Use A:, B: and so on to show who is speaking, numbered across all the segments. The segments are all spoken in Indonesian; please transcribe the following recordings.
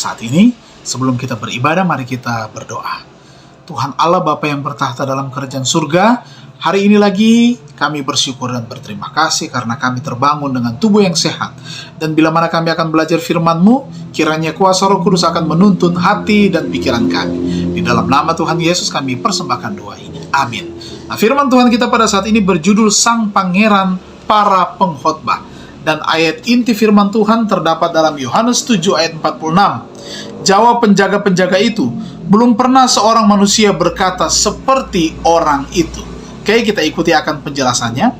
A: saat ini, sebelum kita beribadah, mari kita berdoa. Tuhan Allah Bapa yang bertahta dalam kerajaan surga, hari ini lagi kami bersyukur dan berterima kasih karena kami terbangun dengan tubuh yang sehat. Dan bila mana kami akan belajar firman-Mu, kiranya kuasa Roh Kudus akan menuntun hati dan pikiran kami. Di dalam nama Tuhan Yesus kami persembahkan doa ini. Amin. Nah, firman Tuhan kita pada saat ini berjudul Sang Pangeran Para Pengkhotbah. Dan ayat inti firman Tuhan terdapat dalam Yohanes 7 ayat 46. Jawab penjaga-penjaga itu, belum pernah seorang manusia berkata seperti orang itu. Oke, kita ikuti akan penjelasannya.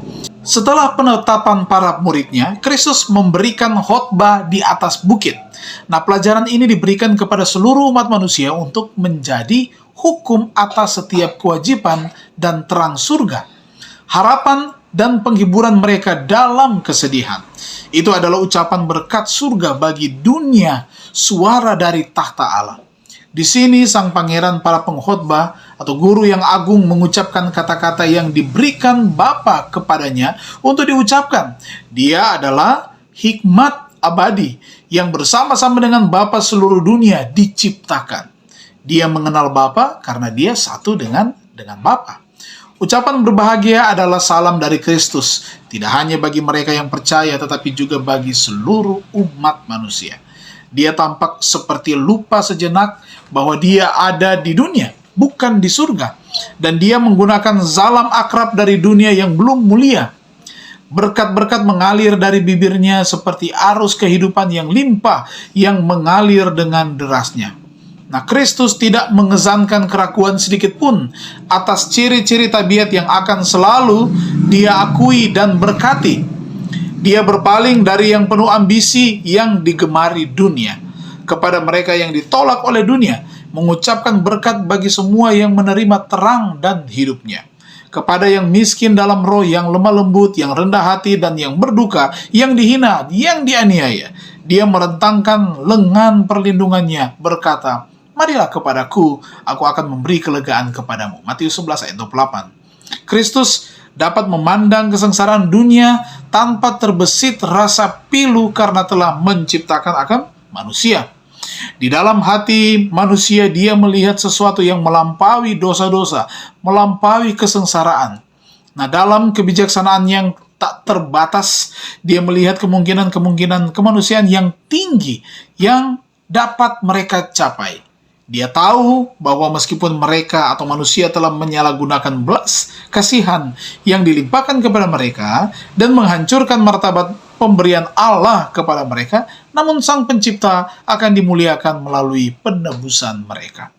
A: Setelah penetapan para muridnya, Kristus memberikan khotbah di atas bukit. Nah, pelajaran ini diberikan kepada seluruh umat manusia untuk menjadi hukum atas setiap kewajiban dan terang surga, harapan dan penghiburan mereka dalam kesedihan. Itu adalah ucapan berkat surga bagi dunia, suara dari tahta Allah. Di sini sang pangeran para pengkhotbah atau guru yang agung mengucapkan kata-kata yang diberikan Bapa kepadanya untuk diucapkan. Dia adalah hikmat abadi yang bersama-sama dengan Bapa seluruh dunia diciptakan. Dia mengenal Bapa karena dia satu dengan Bapa. Ucapan berbahagia adalah salam dari Kristus, tidak hanya bagi mereka yang percaya, tetapi juga bagi seluruh umat manusia. Dia tampak seperti lupa sejenak bahwa dia ada di dunia, bukan di surga. Dan dia menggunakan zalam akrab dari dunia yang belum mulia. Berkat-berkat mengalir dari bibirnya seperti arus kehidupan yang limpah yang mengalir dengan derasnya. Nah, Kristus tidak mengesankan keraguan sedikit pun atas ciri-ciri tabiat yang akan selalu dia akui dan berkati. Dia berpaling dari yang penuh ambisi yang digemari dunia kepada mereka yang ditolak oleh dunia, mengucapkan berkat bagi semua yang menerima terang dan hidupnya. Kepada yang miskin dalam roh, yang lemah lembut, yang rendah hati, dan yang berduka, yang dihina, yang dianiaya, dia merentangkan lengan perlindungannya, berkata, "Marilah kepadaku, aku akan memberi kelegaan kepadamu." Matius 11 ayat 28. Kristus dapat memandang kesengsaraan dunia tanpa terbesit rasa pilu karena telah menciptakan akan manusia. Di dalam hati manusia dia melihat sesuatu yang melampaui dosa-dosa, melampaui kesengsaraan. Nah, dalam kebijaksanaan yang tak terbatas, dia melihat kemungkinan kemanusiaan yang tinggi yang dapat mereka capai. Dia tahu bahwa meskipun mereka atau manusia telah menyalahgunakan belas kasihan yang dilimpahkan kepada mereka dan menghancurkan martabat pemberian Allah kepada mereka, namun Sang Pencipta akan dimuliakan melalui penebusan mereka.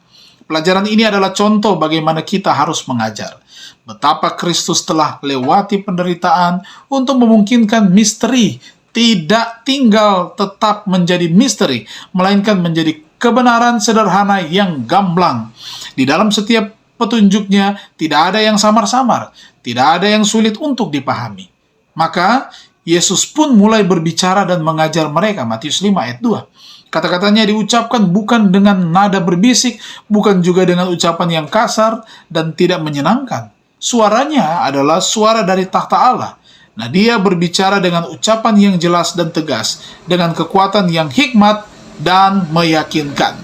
A: Pelajaran ini adalah contoh bagaimana kita harus mengajar. Betapa Kristus telah lewati penderitaan untuk memungkinkan misteri tidak tinggal tetap menjadi misteri, melainkan menjadi kebenaran sederhana yang gamblang. Di dalam setiap petunjuknya tidak ada yang samar-samar, tidak ada yang sulit untuk dipahami. Maka Yesus pun mulai berbicara dan mengajar mereka. Matius 5 ayat 2. Kata-katanya diucapkan bukan dengan nada berbisik, bukan juga dengan ucapan yang kasar dan tidak menyenangkan. Suaranya adalah suara dari tahta Allah. Nah, dia berbicara dengan ucapan yang jelas dan tegas, dengan kekuatan yang hikmat dan meyakinkan.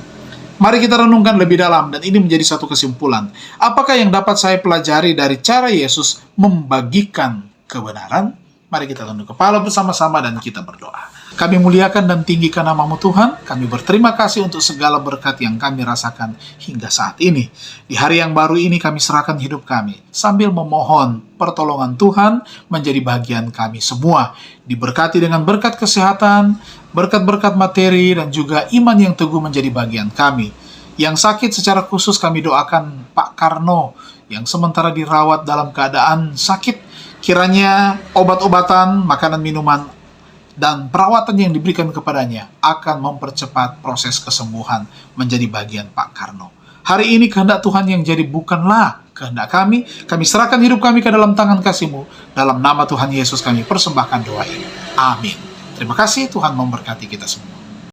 A: Mari kita renungkan lebih dalam dan ini menjadi satu kesimpulan. Apakah yang dapat saya pelajari dari cara Yesus membagikan kebenaran? Mari kita tunduk kepala bersama-sama dan kita berdoa. Kami muliakan dan tinggikan nama-Mu Tuhan. Kami berterima kasih untuk segala berkat yang kami rasakan hingga saat ini. Di hari yang baru ini kami serahkan hidup kami sambil memohon pertolongan Tuhan menjadi bagian kami semua. Diberkati dengan berkat kesehatan, berkat-berkat materi, dan juga iman yang teguh menjadi bagian kami. Yang sakit secara khusus kami doakan Pak Karno yang sementara dirawat dalam keadaan sakit. Kiranya obat-obatan, makanan, minuman, dan perawatan yang diberikan kepadanya akan mempercepat proses kesembuhan menjadi bagian Pak Karno. Hari ini kehendak Tuhan yang jadi bukanlah kehendak kami. Kami serahkan hidup kami ke dalam tangan kasih-Mu. Dalam nama Tuhan Yesus kami persembahkan doa ini. Amin. Terima kasih, Tuhan memberkati kita semua.